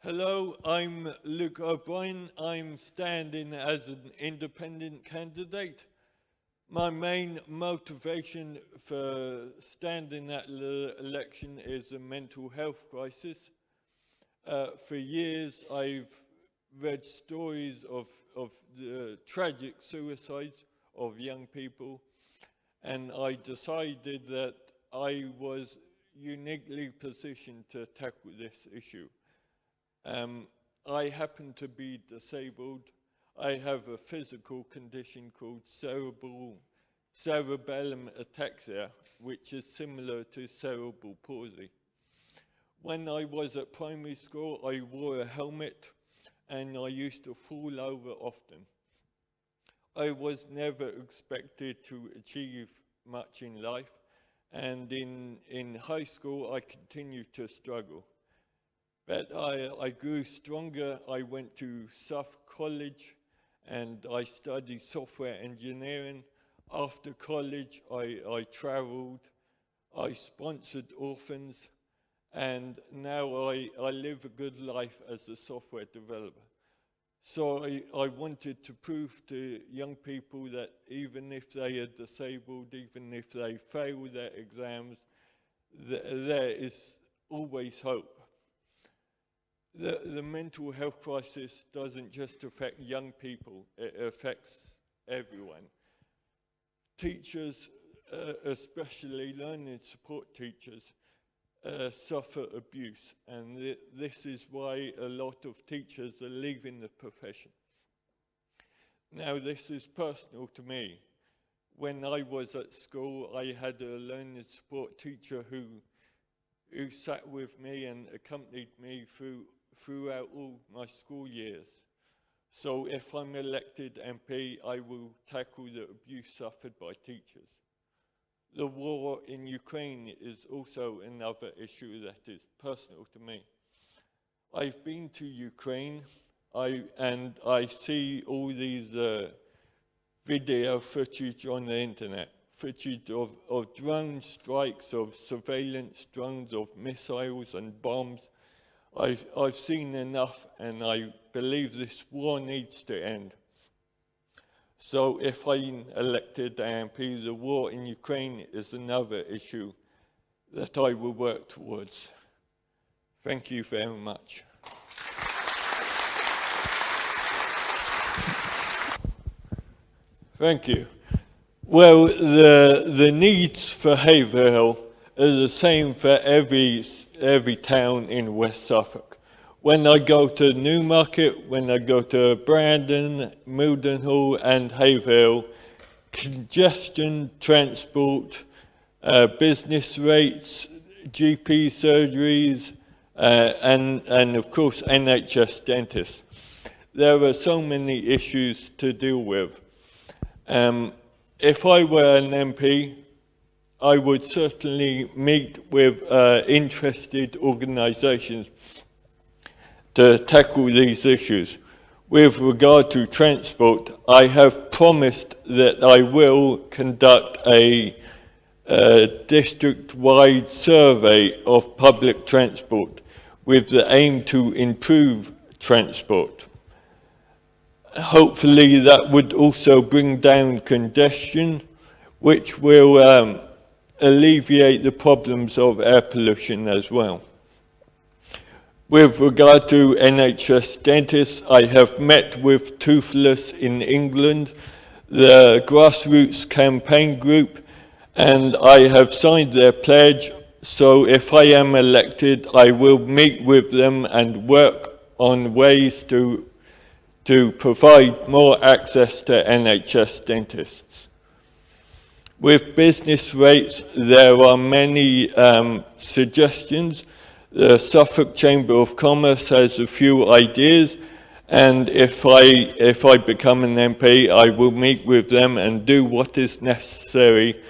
Hello, I'm Luke O'Brien. I'm standing as an independent candidate. My main motivation for standing at the election is a mental health crisis. For years, I've read stories of the tragic suicides of young people, and I decided that I was uniquely positioned to tackle this issue. I happen to be disabled. I have a physical condition called cerebellum ataxia, which is similar to cerebral palsy. When I was at primary school, I wore a helmet and I used to fall over often. I was never expected to achieve much in life, and in high school I continued to struggle. But I grew stronger. I went to Suffolk College and I studied software engineering. After college, I traveled, I sponsored orphans, and now I live a good life as a software developer. So I wanted to prove to young people that even if they are disabled, even if they fail their exams, there is always hope. The mental health crisis doesn't just affect young people, it affects everyone. Teachers, especially learning support teachers, suffer abuse, and this is why a lot of teachers are leaving the profession. Now, this is personal to me. When I was at school, I had a learning support teacher who sat with me and accompanied me throughout all my school years. So if I'm elected MP, I will tackle the abuse suffered by teachers. The war in Ukraine is also another issue that is personal to me. I've been to Ukraine, and I see all these video footage on the internet, footage of drone strikes, of surveillance drones, of missiles and bombs. I've seen enough, and I believe this war needs to end. So if I'm elected MP, the war in Ukraine is another issue that I will work towards. Thank you very much. Thank you. Well, the needs for Haverhill are the same for every town in West Suffolk. When I go to Newmarket, when I go to Brandon, Mildenhall and Haverhill, congestion, transport, business rates, GP surgeries, and of course NHS dentists. There are so many issues to deal with. If I were an MP, I would certainly meet with interested organisations to tackle these issues. With regard to transport, I have promised that I will conduct a district-wide survey of public transport with the aim to improve transport. Hopefully that would also bring down congestion, which will alleviate the problems of air pollution as well. With regard to NHS dentists, I have met with Toothless in England, the grassroots campaign group, and I have signed their pledge. So if I am elected, I will meet with them and work on ways to provide more access to NHS dentists. With business rates, there are many suggestions. The Suffolk Chamber of Commerce has a few ideas, and if I become an MP, I will meet with them and do what is necessary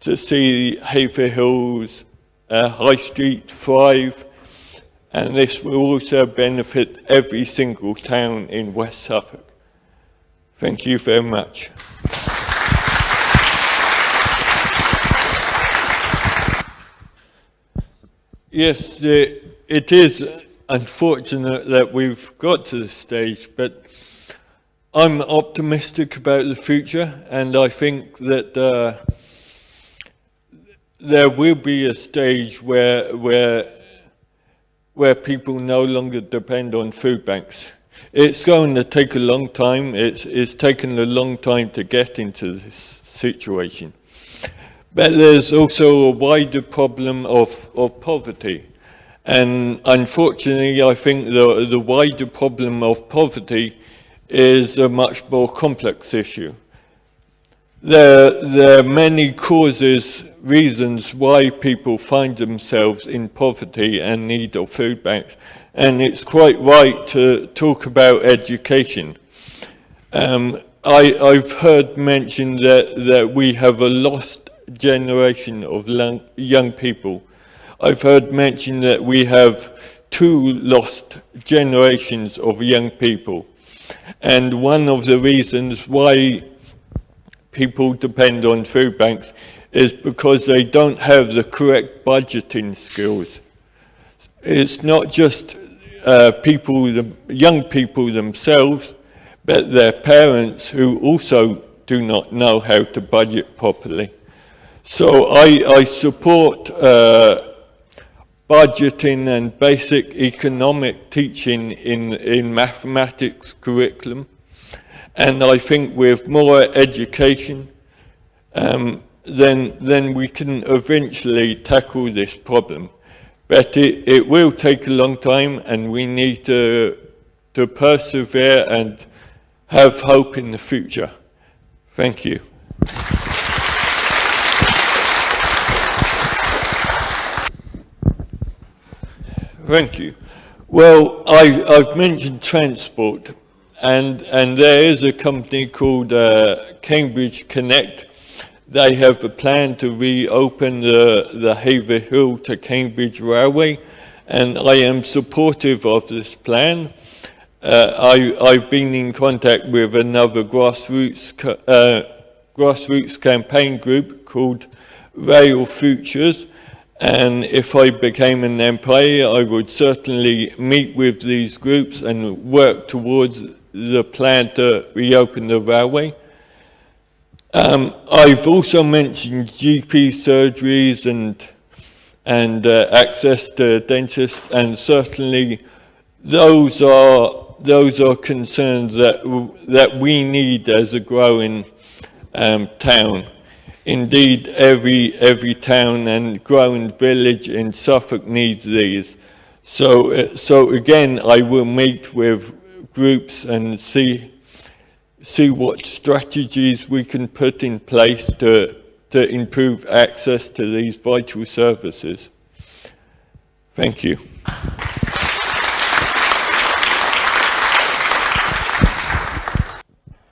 to see Haverhill's High Street thrive, and this will also benefit every single town in West Suffolk. Thank you very much. Yes, it is unfortunate that we've got to this stage, but I'm optimistic about the future, and I think that there will be a stage where people no longer depend on food banks. It's going to take a long time. It's taken a long time to get into this situation. But there's also a wider problem of poverty. And unfortunately, I think the wider problem of poverty is a much more complex issue. There are many reasons why people find themselves in poverty and need of food banks. And it's quite right to talk about education. I've heard mentioned that we have a lost generation of young people. I've heard mentioned that we have 2 lost generations of young people. And one of the reasons why people depend on food banks is because they don't have the correct budgeting skills. It's not just young people themselves, but their parents who also do not know how to budget properly. So I support budgeting and basic economic teaching in mathematics curriculum. And I think with more education, then we can eventually tackle this problem. But it will take a long time, and we need to persevere and have hope in the future. Thank you. Thank you. Well, I've mentioned transport, and there is a company called Cambridge Connect. They have a plan to reopen the Haverhill to Cambridge Railway, and I am supportive of this plan. I've been in contact with another grassroots campaign group called Rail Futures, and if I became an MP, I would certainly meet with these groups and work towards the plan to reopen the railway. I've also mentioned GP surgeries and access to dentists, and certainly those are concerns that we need as a growing town. Indeed, every town and growing village in Suffolk needs these. So again, I will meet with groups and see what strategies we can put in place to improve access to these vital services. Thank you.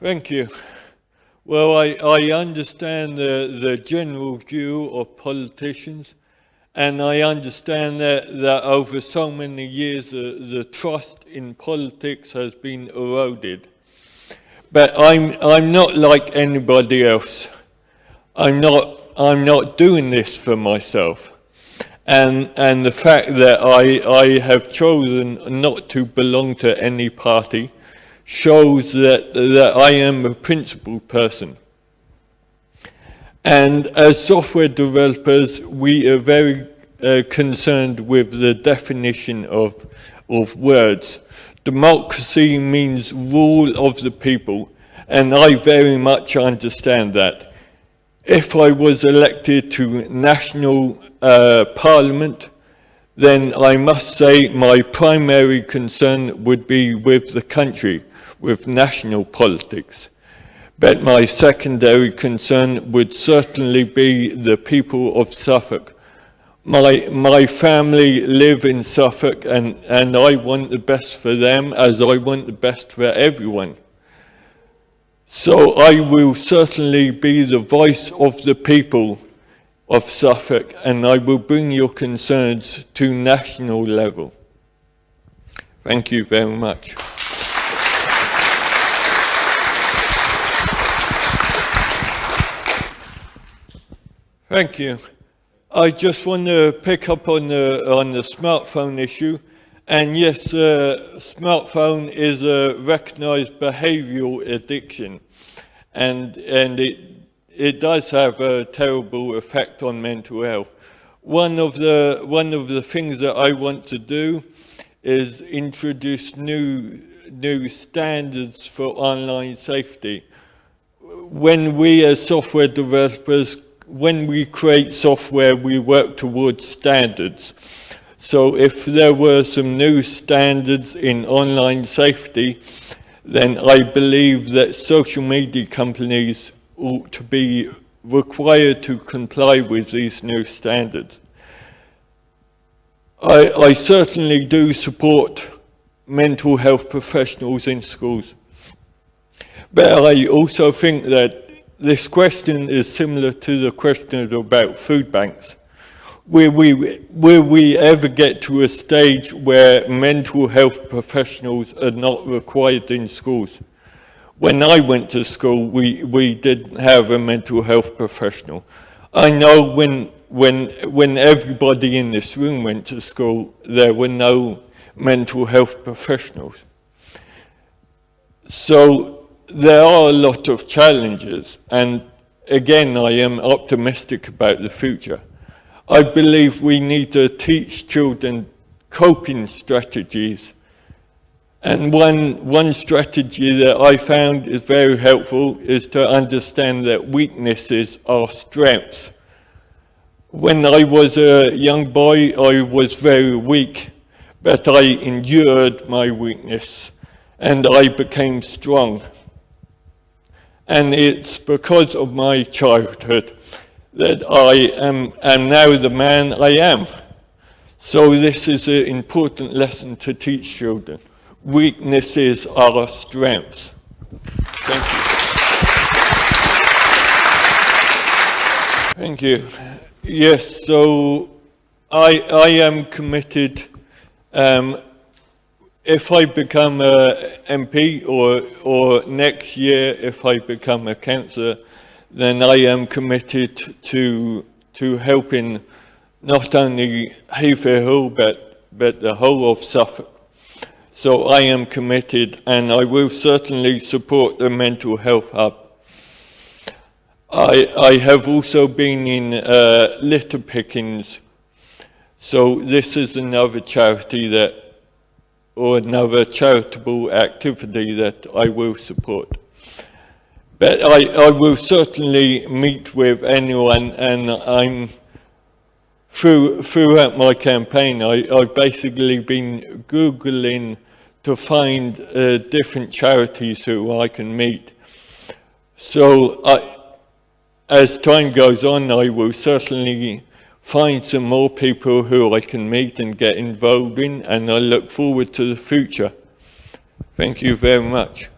Thank you. Well, I understand the general view of politicians, and I understand that over so many years the trust in politics has been eroded. But I'm not like anybody else. I'm not doing this for myself. And the fact that I have chosen not to belong to any party shows that I am a principled person. And as software developers, we are very concerned with the definition of words. Democracy means rule of the people, and I very much understand that. If I was elected to national parliament, then I must say my primary concern would be with the country, with national politics. But my secondary concern would certainly be the people of Suffolk. My family live in Suffolk, and I want the best for them as I want the best for everyone. So I will certainly be the voice of the people of Suffolk, and I will bring your concerns to national level. Thank you very much. Thank you. I just want to pick up on the smartphone issue, And yes, smartphone is a recognized behavioral addiction, and it does have a terrible effect on mental health. One of the things that I want to do is introduce new standards for online safety. When we as software developers, when we create software, we work towards standards. So if there were some new standards in online safety, then I believe that social media companies ought to be required to comply with these new standards. I certainly do support mental health professionals in schools, but I also think that this question is similar to the question about food banks. Will we ever get to a stage where mental health professionals are not required in schools? When I went to school, we didn't have a mental health professional. I know when everybody in this room went to school, there were no mental health professionals. So there are a lot of challenges, and again, I am optimistic about the future. I believe we need to teach children coping strategies. And one strategy that I found is very helpful is to understand that weaknesses are strengths. When I was a young boy, I was very weak, but I endured my weakness and I became strong. And it's because of my childhood that I am now the man I am. So this is an important lesson to teach children. Weaknesses are strengths. Thank you. Thank you. Yes, so I am committed. If I become a MP or next year if I become a councillor, then I am committed to helping not only Haverhill but the whole of Suffolk. So I am committed, and I will certainly support the mental health hub. I have also been in litter pickings, so this is another charity or another charitable activity that I will support. But I will certainly meet with anyone, and I'm throughout my campaign, I've basically been Googling to find different charities who I can meet. So as time goes on, I will certainly find some more people who I can meet and get involved in, and I look forward to the future. Thank you very much.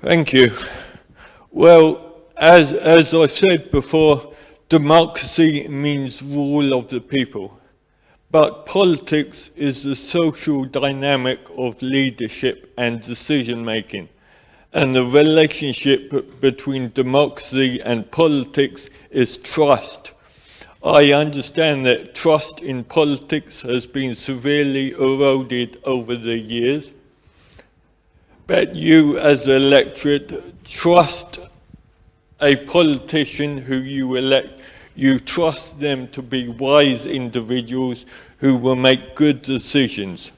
Thank you. Well, as I said before, democracy means rule of the people. But politics is the social dynamic of leadership and decision making. And the relationship between democracy and politics is trust. I understand that trust in politics has been severely eroded over the years. But you as an electorate trust a politician who you elect. You trust them to be wise individuals who will make good decisions.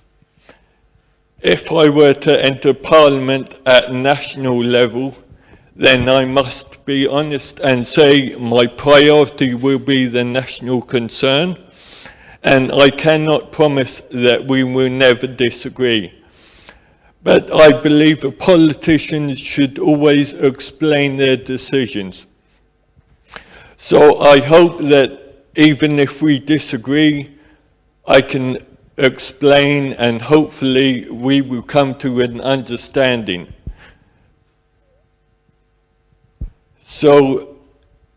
If I were to enter Parliament at national level, then I must be honest and say my priority will be the national concern, and I cannot promise that we will never disagree. But I believe that politicians should always explain their decisions. So I hope that even if we disagree, I can explain, and hopefully we will come to an understanding. So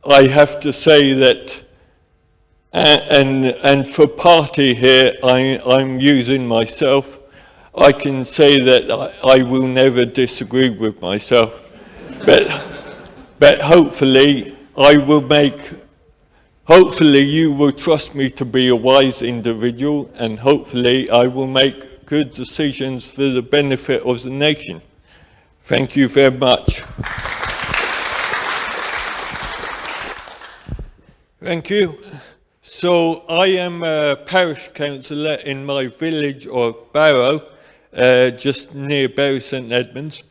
I have to say that, and for party here, I'm using myself. I can say that I will never disagree with myself, but hopefully I will make Hopefully you will trust me to be a wise individual, and hopefully I will make good decisions for the benefit of the nation. Thank you very much. Thank you. So I am a parish councillor in my village or barrow, just near Bury St Edmunds.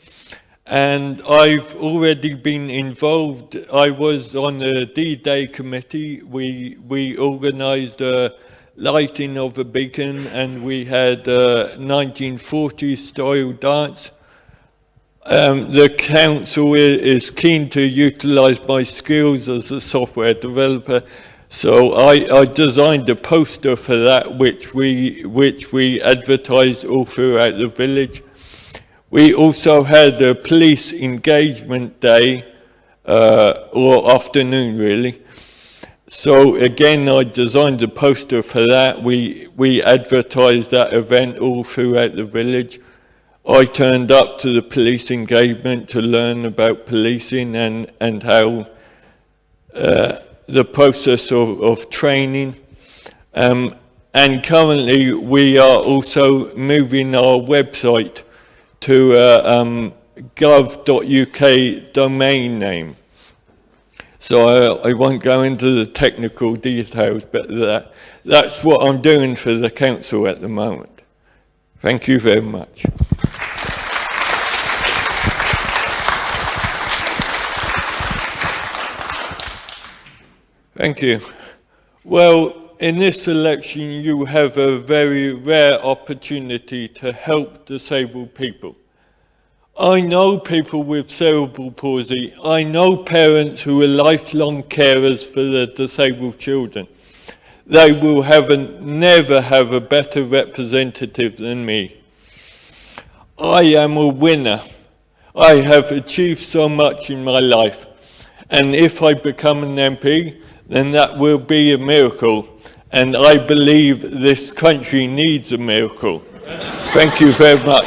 And I've already been involved. I was on the D-Day committee. We organised a lighting of a beacon, and we had a 1940s style dance. The council is keen to utilise my skills as a software developer, so I designed a poster for that, which we advertised all throughout the village. We also had a police engagement day, or afternoon really. So again, I designed a poster for that. We advertised that event all throughout the village. I turned up to the police engagement to learn about policing and how the process of training. And currently we are also moving our website to gov.uk domain name. So I won't go into the technical details, but that's what I'm doing for the council at the moment. Thank you very much. Thank you. Well, in this election, you have a very rare opportunity to help disabled people. I know people with cerebral palsy. I know parents who are lifelong carers for their disabled children. They will never have a better representative than me. I am a winner. I have achieved so much in my life. And if I become an MP, then that will be a miracle. And I believe this country needs a miracle. Thank you very much.